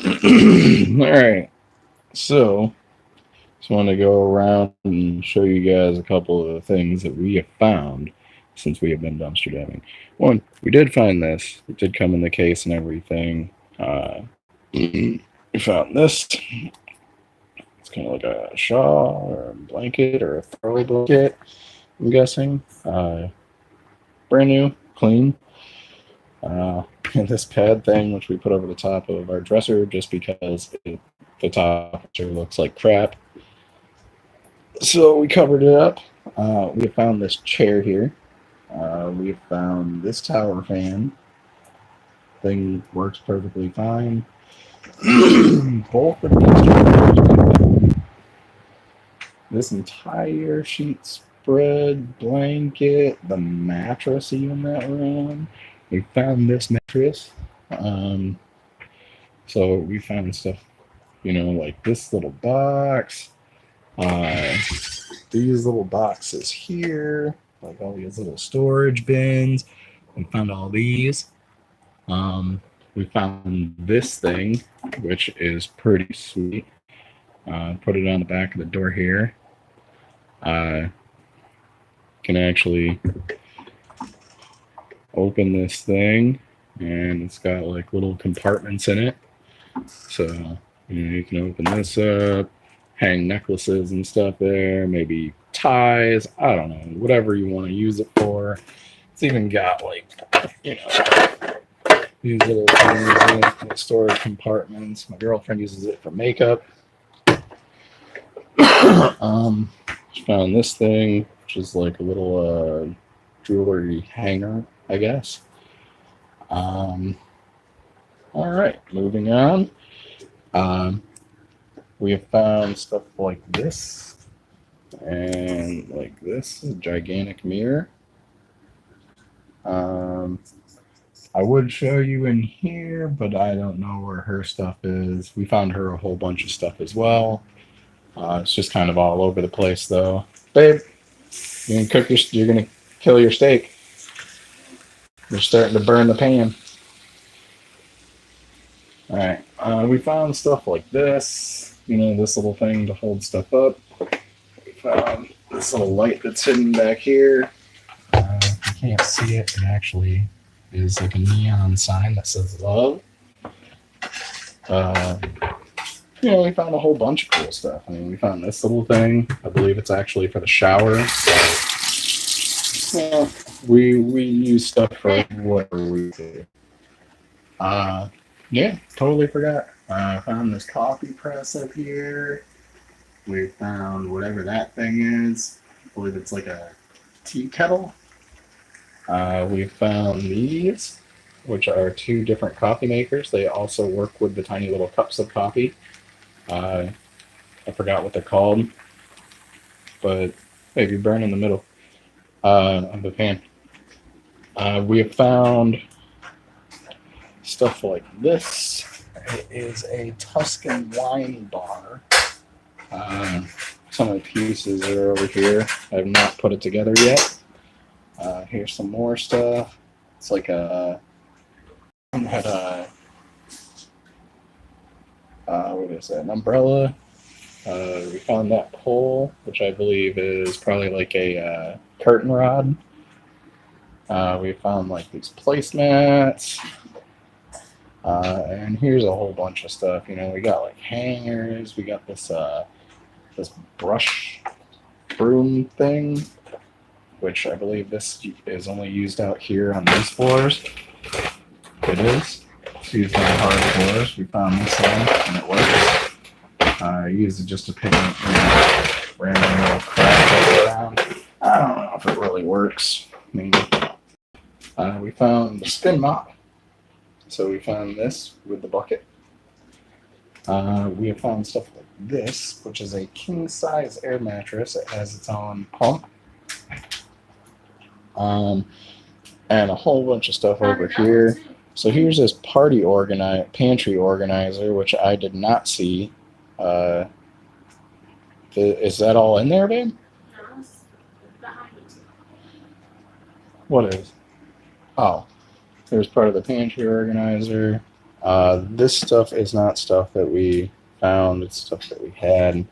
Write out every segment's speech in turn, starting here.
All right. So, just want to go around and show you guys a couple of things that we have found since we have been dumpster diving. One, we did find this. It did come in the case and everything. We found this. It's kind of like a shawl or a blanket or a throwaway blanket, I'm guessing. Brand new, clean. And this pad thing, which we put over the top of our dresser just because the top dresser looks like crap. So we covered it up. We found this chair here. We found this tower fan. Thing works perfectly fine. Both of these chairs, this entire sheet spread, blanket, the mattress even that we're on. We found this mattress. Um, so we found stuff, like this little box, uh, these little boxes here, like all these little storage bins. We found all these. Um, we found this thing, which is pretty sweet. Put it on the back of the door here. Uh, can actually open this thing, and it's got like little compartments in it. So you can open this up, hang necklaces and stuff there, maybe ties. I don't know, whatever you want to use it for. It's even got like these little things in it, little storage compartments. My girlfriend uses it for makeup. She found this thing, which is like a little jewelry hanger, I guess. Um, all right, moving on. Um, we have found stuff like this and like this, a gigantic mirror. Um, I would show you in here, but I don't know where her stuff is. We found her a whole bunch of stuff as well. It's just kind of all over the place, though. Babe, you're gonna kill your steak. You're starting to burn the pan. All right. We found stuff like this. This little thing to hold stuff up. We found this little light that's hidden back here. You can't see it. It actually is like a neon sign that says love. Uh, we found a whole bunch of cool stuff. I mean, we found this little thing. I believe it's actually for the shower. So, we use stuff for whatever we do. Uh, yeah, totally forgot. Found this coffee press up here. We found whatever that thing is. I believe it's like a tea kettle. We found these, which are two different coffee makers. They also work with the tiny little cups of coffee. Uh, I forgot what they're called, but maybe burn in the middle of the pan. We have found stuff like this. It is a Tuscan wine bar. Some of the pieces are over here. I have not put it together yet. Here's some more stuff. It's like had what is that? An umbrella. We found that pole, which I believe is probably like a curtain rod. We found like these placemats. And here's a whole bunch of stuff. We got like hangers. We got this brush broom thing, which I believe this is only used out here on these floors. It is. It's used on hard floors. We found this one, and it works. I used it just to pick up random little crap around. I don't know if it really works. Maybe. We found the spin mop. So we found this with the bucket. We have found stuff like this, which is a king size air mattress. It has its own pump. And a whole bunch of stuff over here. So here's this pantry organizer, which I did not see. Is that all in there, babe? What is? Oh, there's part of the pantry organizer. This stuff is not stuff that we found. It's stuff that we had.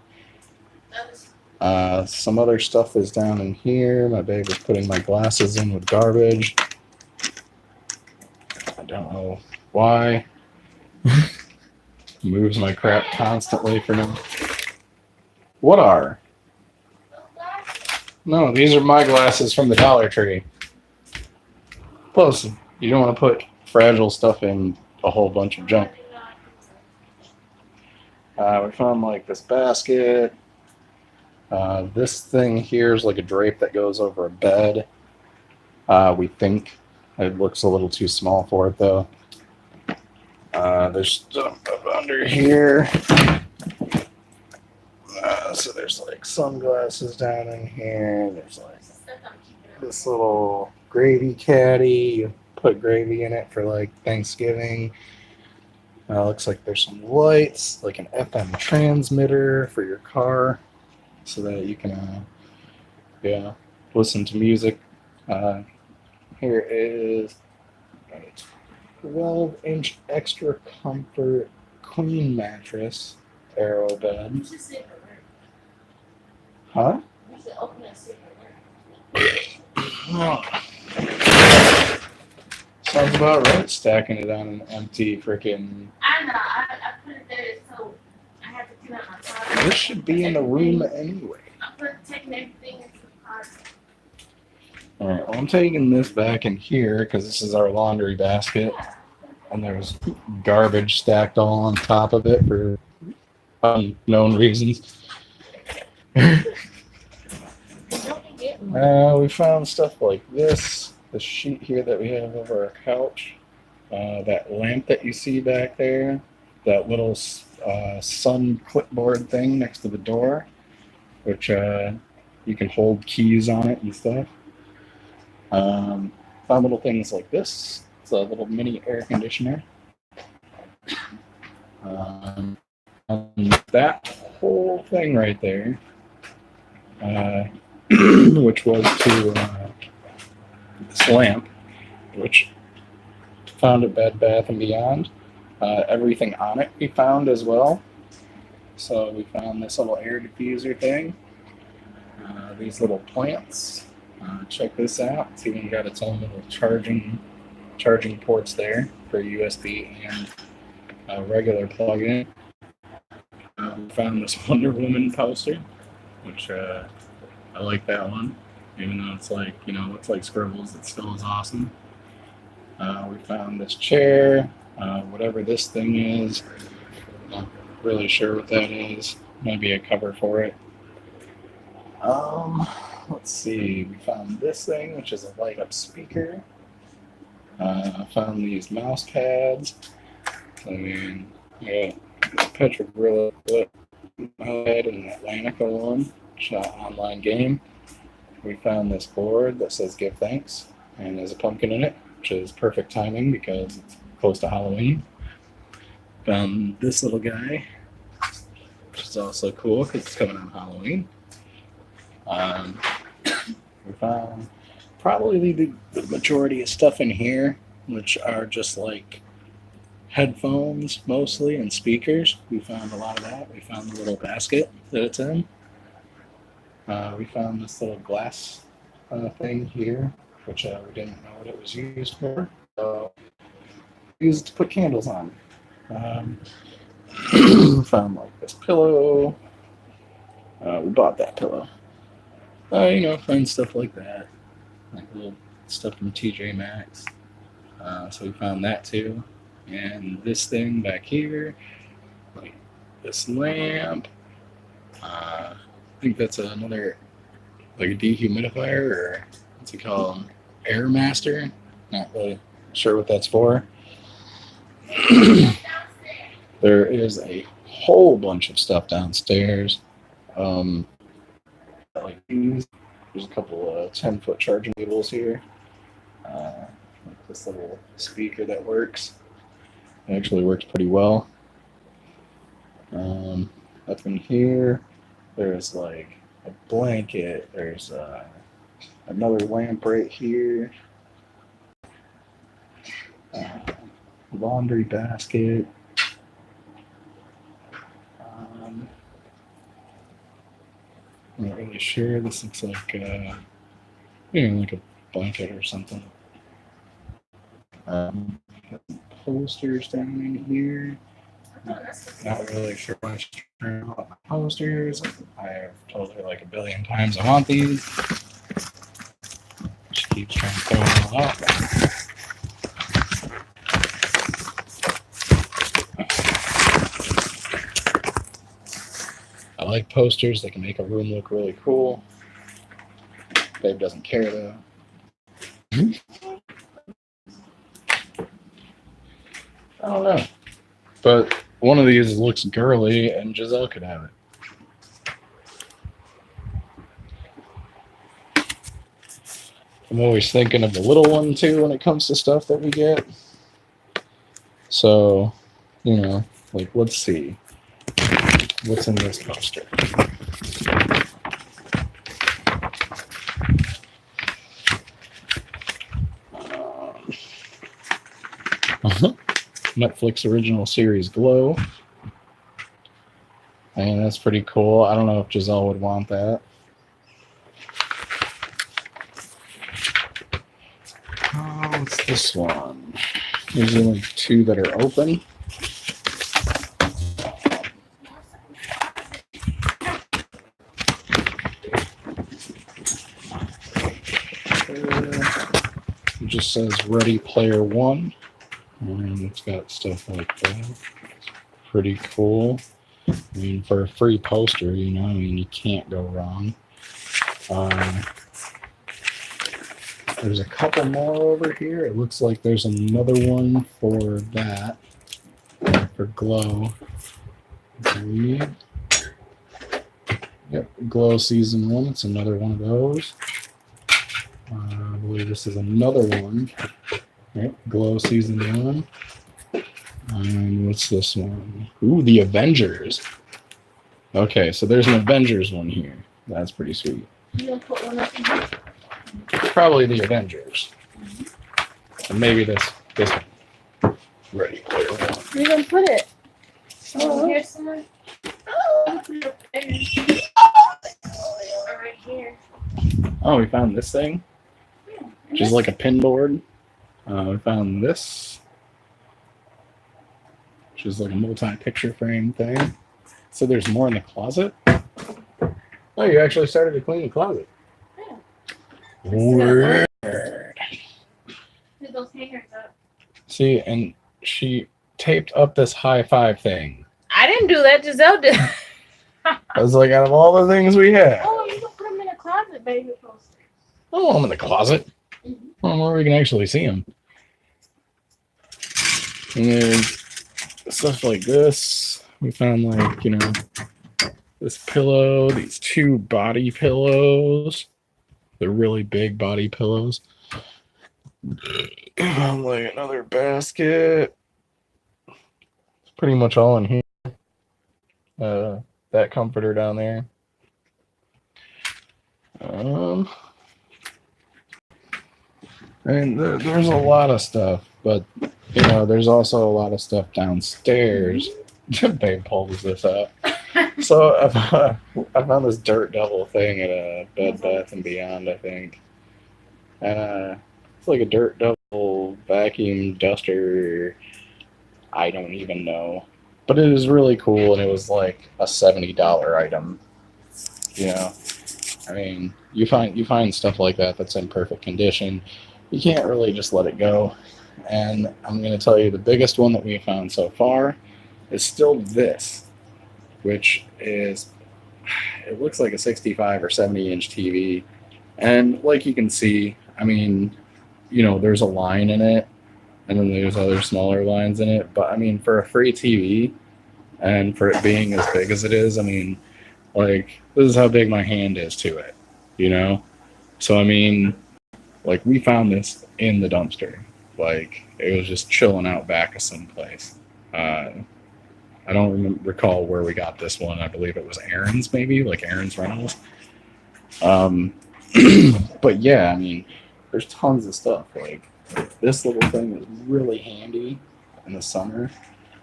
Some other stuff is down in here. My babe was putting my glasses in with garbage. I don't know why. Moves my crap constantly for now. What are? No, these are my glasses from the Dollar Tree. Plus, you don't want to put fragile stuff in a whole bunch of junk. We found like this basket. This thing here is like a drape that goes over a bed. We think it looks a little too small for it though. There's stuff up under here. So there's like sunglasses down in here. There's like this little gravy caddy. You put gravy in it for like Thanksgiving. Looks like there's some lights, like an FM transmitter for your car, so that you can, listen to music. Here is a 12-inch extra comfort queen mattress, Arrow bed. Huh? Sounds about right, stacking it on an empty freaking. I know, I put it there so I have to clean up my closet. This should be in the room anyway. I'm taking everything into the closet. Alright, well, I'm taking this back in here because this is our laundry basket. And there's garbage stacked all on top of it for unknown reasons. We found stuff like this. The sheet here that we have over our couch. That lamp that you see back there. That little sun clipboard thing next to the door. Which you can hold keys on it and stuff. Found little things like this. It's a little mini air conditioner. And that whole thing right there, which was to this lamp, which found at Bed Bath & Beyond. Everything on it we found as well. So we found this little air diffuser thing. These little plants. Check this out. It's even got its own little charging ports there for USB and regular plug-in. We found this Wonder Woman poster, which I like that one. Even though it's like, looks like scribbles, it still is awesome. We found this chair, whatever this thing is. Not really sure what that is. Maybe a cover for it. Let's see. We found this thing, which is a light-up speaker. Found these mouse pads. Petra Gorilla had an Atlantica one, which is an online game. We found this board that says "Give Thanks" and there's a pumpkin in it, which is perfect timing because it's close to Halloween. Found this little guy, which is also cool because it's coming on Halloween. We found probably the majority of stuff in here, which are just like headphones mostly and speakers. We found a lot of that. We found the little basket that it's in. We found this little glass thing here, which we didn't know what it was used for. So we used it to put candles on. Found like this pillow. We bought that pillow. Find stuff like that. Like little stuff from TJ Maxx. So we found that too. And this thing back here, like this lamp. I think that's another, like a dehumidifier, or what's it called? Air Master. Not really sure what that's for. There is a whole bunch of stuff downstairs. Like these. There's a couple of 10-foot charging cables here. Like this little speaker that works. It actually works pretty well. Up in here, there's like a blanket. There's another lamp right here. laundry basket. I'm not really sure. This looks like like a blanket or something. Got some posters down in here. Not really sure much about my posters. I've told her like a billion times I want these. She keeps trying to throw them all out. I like posters. They can make a room look really cool. Babe doesn't care though. I don't know. But one of these looks girly and Giselle could have it. I'm always thinking of the little one too when it comes to stuff that we get. So, like, let's see. What's in this poster? Netflix original series Glow. I mean, that's pretty cool. I don't know if Giselle would want that. What's this one? There's only two that are open. It just says Ready Player One. And it's got stuff like that. It's pretty cool. I mean, for a free poster, you can't go wrong. There's a couple more over here. It looks like there's another one for that, for Glow. Yep, Glow Season 1. It's another one of those. I believe this is another one. Yep, Glow Season 1. And what's this one? Ooh, the Avengers. Okay, so there's an Avengers one here. That's pretty sweet. You gonna put one up in here? Probably the Avengers. And maybe this one. Ready Player One. Where you gonna put it? Oh, here somewhere? Oh, put it up there. Or right here. Oh, we found this thing, which is like a pin board. We found this, which is like a multi-picture frame thing. So there's more in the closet. Oh, you actually started to clean the closet. Yeah. Weird. Put those hangers up. See, and she taped up this high five thing. I didn't do that. Giselle did. I was like, out of all the things we have, Oh, you can put them in a closet, baby. Posters. oh, I'm in the closet. Well, where we can actually see them. And then stuff like this. We found this pillow, these two body pillows. They're really big body pillows. Like another basket. It's pretty much all in here. That comforter down there. And there's a lot of stuff, but there's also a lot of stuff downstairs. Babe pulls this up. So I found this Dirt Devil thing at a Bed Bath and Beyond, I think. It's like a Dirt Devil vacuum duster. I don't even know, but it is really cool, and it was like a $70 item. I mean, you find stuff like that that's in perfect condition. You can't really just let it go. And I'm going to tell you the biggest one that we have found so far is still this, which is, it looks like a 65 or 70 inch TV. And like you can see, I mean, there's a line in it, and then there's other smaller lines in it. But I mean, for a free TV and for it being as big as it is, I mean, like, this is how big my hand is to it, So I mean, like, we found this in the dumpster. Like, it was just chilling out back of someplace. I don't recall where we got this one. I believe it was Aaron's, maybe, like Aaron's Rentals. But yeah, I mean, there's tons of stuff. Like, this little thing is really handy. in the summer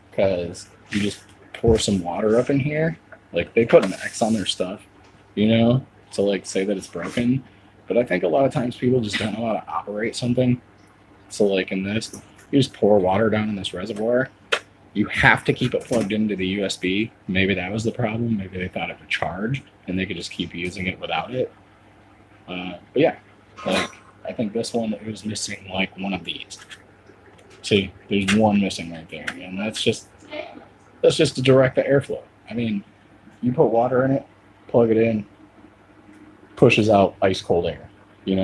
because you just pour some water up in here. Like they put an X on their stuff, you know, to like say that it's broken. But I think a lot of times people just don't know how to operate something. So like in this, you just pour water down in this reservoir. You have to keep it plugged into the USB. Maybe that was the problem. Maybe they thought it would charge and they could just keep using it without it. But yeah, like I think this one it was missing like one of these. See, there's one missing right there, and that's just to direct the airflow. I mean, you put water in it, plug it in, pushes out ice cold air. You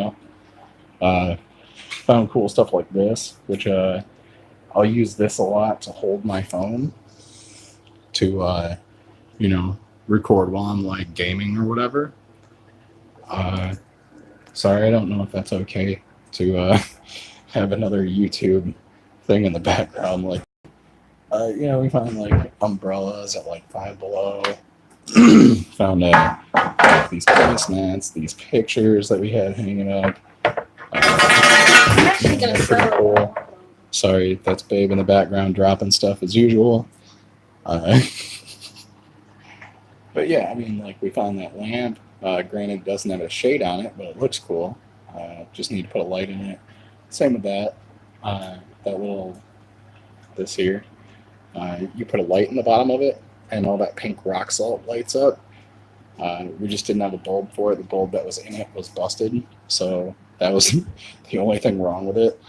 know, found cool stuff like this, which I'll use this a lot to hold my phone to you know, record while I'm like gaming or whatever. Sorry, I don't know if that's okay to have another YouTube thing in the background. Like, you know, we found like umbrellas at like Five Below. Found these placemats, these pictures that we had hanging up. I'm actually gonna Pretty settle. cool. Sorry, that's Babe in the background dropping stuff as usual. But yeah, I mean, like we found that lamp. Granted, it doesn't have a shade on it, but it looks cool. Just need to put a light in it. Same with that. That little, this here. You put a light in the bottom of it, and all that pink rock salt lights up. We just didn't have a bulb for it. The bulb that was in it was busted, so that was the only thing wrong with it.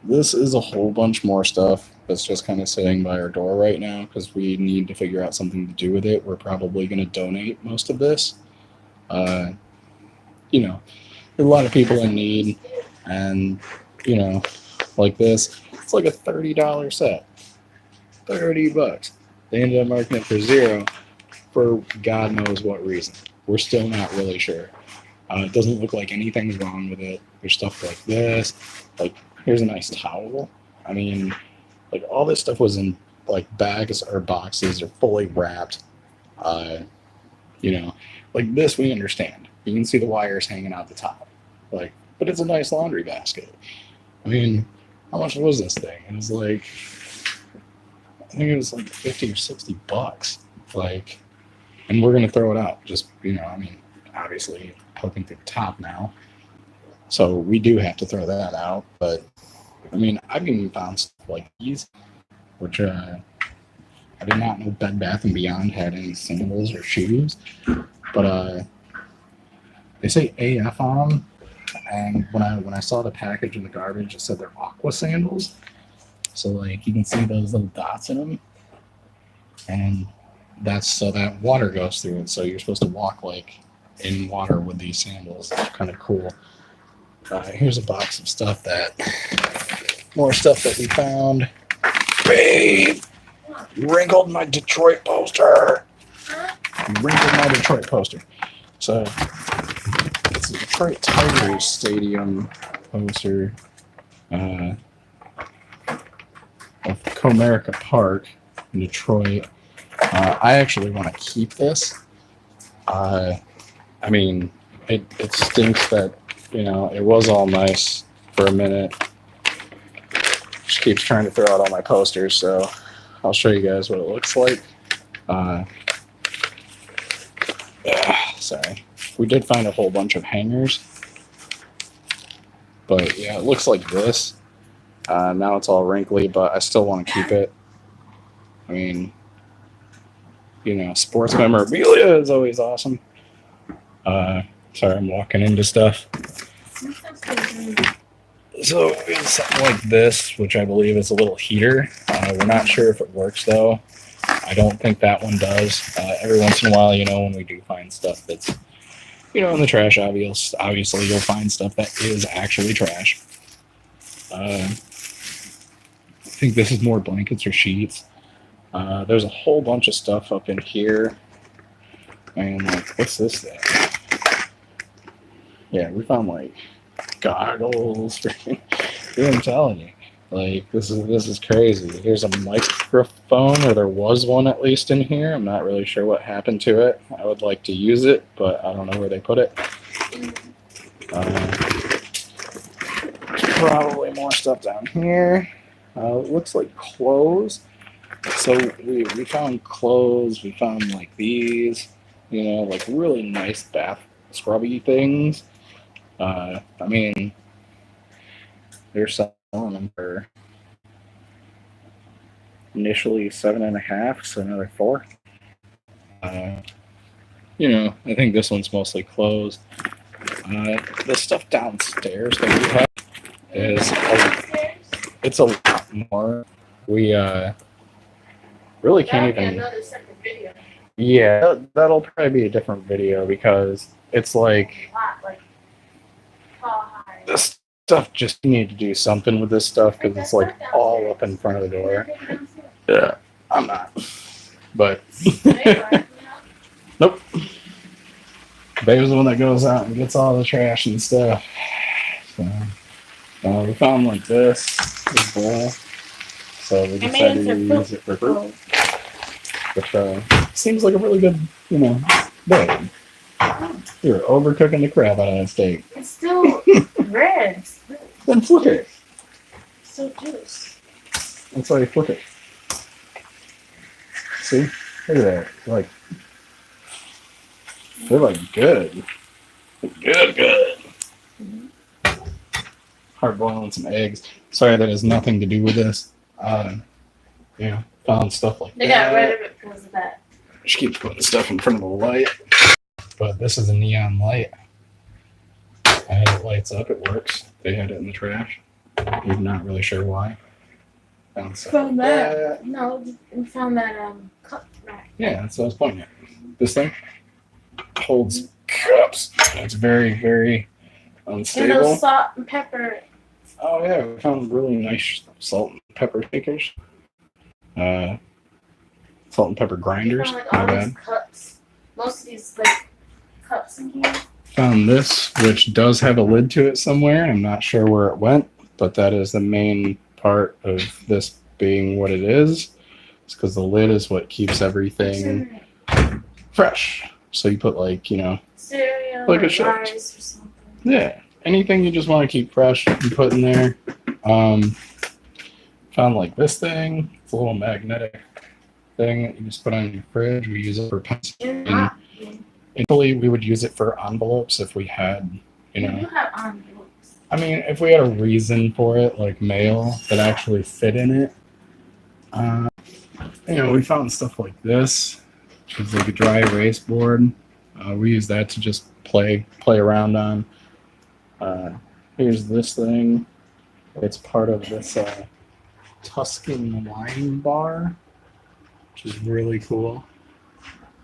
This is a whole bunch more stuff that's just kind of sitting by our door right now because we need to figure out something to do with it. We're probably going to donate most of this. You know, there are a lot of people in need, and you know, like this, it's like a $30 set. $30. They ended up marking it for $0 for God knows what reason. We're still not really sure. It doesn't look like anything's wrong with it. There's stuff like this. Like, here's a nice towel. I mean, like all this stuff was in like bags or boxes or fully wrapped. You know, like this we understand. You can see the wires hanging out the top. Like, but it's a nice laundry basket. I mean, how much was this thing? It was like, I think it was like 50 or $60. Like, and we're gonna throw it out. Just, you know, I mean, obviously poking through the top now. So we do have to throw that out. But I mean, I've even found stuff like these, which I did not know Bed Bath and Beyond had any sandals or shoes. But they say AF on them. And when I saw the package in the garbage, it said they're aqua sandals. So like you can see those little dots in them, and that's so that water goes through it. So you're supposed to walk like in water with these sandals. It's kind of cool. Here's a box of stuff more stuff that we found. Babe, you wrinkled my Detroit poster. You wrinkled my Detroit poster. So it's a Detroit Tigers Stadium poster of Comerica Park in Detroit. I actually want to keep this. I mean, it stinks that, you know, it was all nice for a minute. She keeps trying to throw out all my posters, so I'll show you guys what it looks like. Sorry. We did find a whole bunch of hangers. But yeah, it looks like this. Now it's all wrinkly, but I still want to keep it. I mean, you know, sports memorabilia is always awesome. Sorry, I'm walking into stuff. So it's something like this, which I believe is a little heater. We're not sure if it works though. I don't think that one does. Every once in a while, you know, when we do find stuff that's, you know, in the trash, obviously you'll find stuff that is actually trash. I think this is more blankets or sheets. There's a whole bunch of stuff up in here. And like, what's this thing? Yeah, we found like goggles. I'm telling you, like this is crazy. Here's a microphone, or there was one at least in here. I'm not really sure what happened to it. I would like to use it, but I don't know where they put it. There's probably more stuff down here. Looks like clothes. So we found clothes. We found like these, like really nice bath scrubby things. I mean, they're selling them for initially 7.5, so another 4. I think this one's mostly clothes. The stuff downstairs that we have it's a lot more. We really can't even. Another separate video. Yeah, that'll probably be a different video because it's like this stuff. Just need to do something with this stuff because it's like all up in front of the door. Yeah, I'm not. But nope. Babe's the one that goes out and gets all the trash and stuff. So we found like this bowl. So we decided to use it for fruit. Which seems like a really good, bag. You're overcooking the crap out of that steak. It's still red. Then flip it. So juice. That's why you flip it. See? Look at that. They're like good. Good. Hard boiling some eggs. Sorry, that has nothing to do with this. Found stuff like that. They got rid of it because of that. She keeps putting stuff in front of the light. But this is a neon light. And it lights up, it works. They had it in the trash. I'm not really sure why. Found that. No, we found that cup rack. Yeah, that's what I was pointing at. This thing holds cups. It's very, very unstable. And those salt and pepper. Oh yeah, we found really nice salt and pepper shakers. Salt and pepper grinders. Found, all these cups. Most of these cups in here. Found this, which does have a lid to it somewhere. I'm not sure where it went, but that is the main part of this being what it is. It's because the lid is what keeps everything fresh. So you put cereal, like a rice or something. Yeah, anything you just want to keep fresh, you put in there. Found like this thing. It's a little magnetic thing that you just put on your fridge. We use it for penciling. Initially, we would use it for envelopes if we had, You have envelopes. I mean, if we had a reason for it, like mail that actually fit in it. We found stuff like this, which is like a dry erase board. We use that to just play around on. Here's this thing. It's part of this Tuscan wine bar, which is really cool.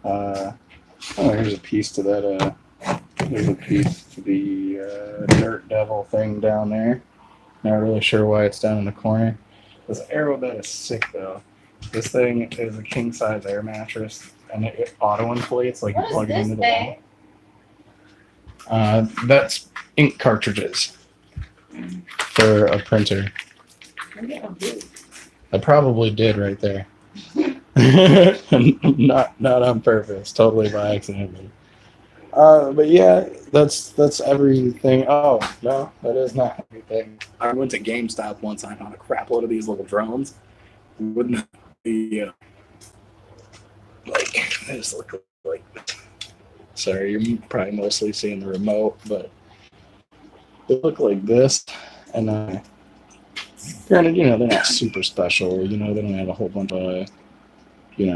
Here's a piece to that. There's a piece to the Dirt Devil thing down there. Not really sure why it's down in the corner. This arrow bed is sick though. This thing is a king size air mattress, and it auto inflates like you plug it into the wall. That's ink cartridges for a printer. I probably did right there. not on purpose, totally by accident. But yeah, that's everything. Oh no, that is not everything. I went to GameStop once and I found a crap load of these little drones. Wouldn't be they just look like this. Sorry, you're probably mostly seeing the remote, but they look like this. And granted, they're not super special. They don't have a whole bunch of, they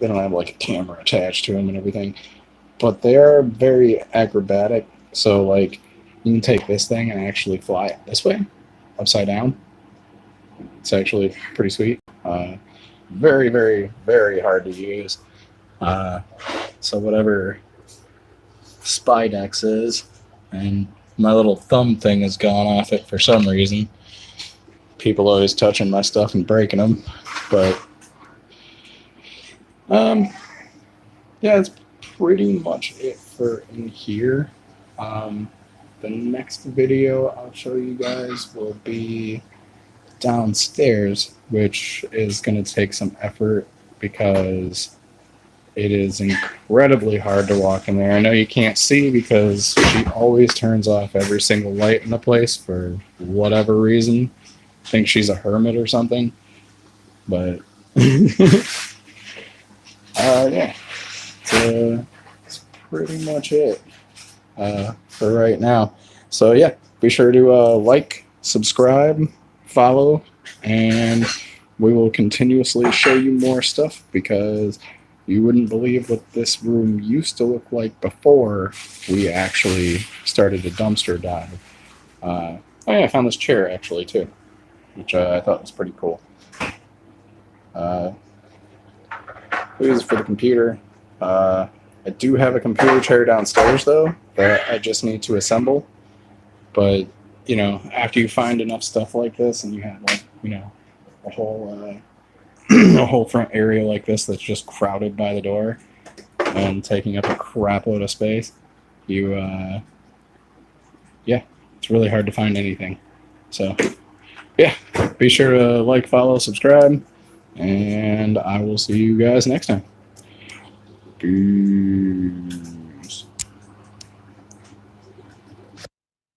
don't have like a camera attached to them and everything. But they are very acrobatic. So like, you can take this thing and actually fly it this way, upside down. It's actually pretty sweet. Very, very, very hard to use. So whatever Spydex is, and my little thumb thing has gone off it for some reason. People always touching my stuff and breaking them, but yeah, it's pretty much it for in here. The next video I'll show you guys will be downstairs, which is going to take some effort because it is incredibly hard to walk in there. I know you can't see because she always turns off every single light in the place for whatever reason. think she's a hermit or something. But yeah, it's pretty much it for right now. So yeah, be sure to like, subscribe, follow, and we will continuously show you more stuff because you wouldn't believe what this room used to look like before we actually started a dumpster dive. Oh yeah, I found this chair actually too, which I thought was pretty cool. This is for the computer. I do have a computer chair downstairs though that I just need to assemble. But you know, after you find enough stuff like this, and you have like a whole a whole front area like this that's just crowded by the door and taking up a crap load of space, you yeah, it's really hard to find anything. So yeah, be sure to like, follow, subscribe, and I will see you guys next time. Peace.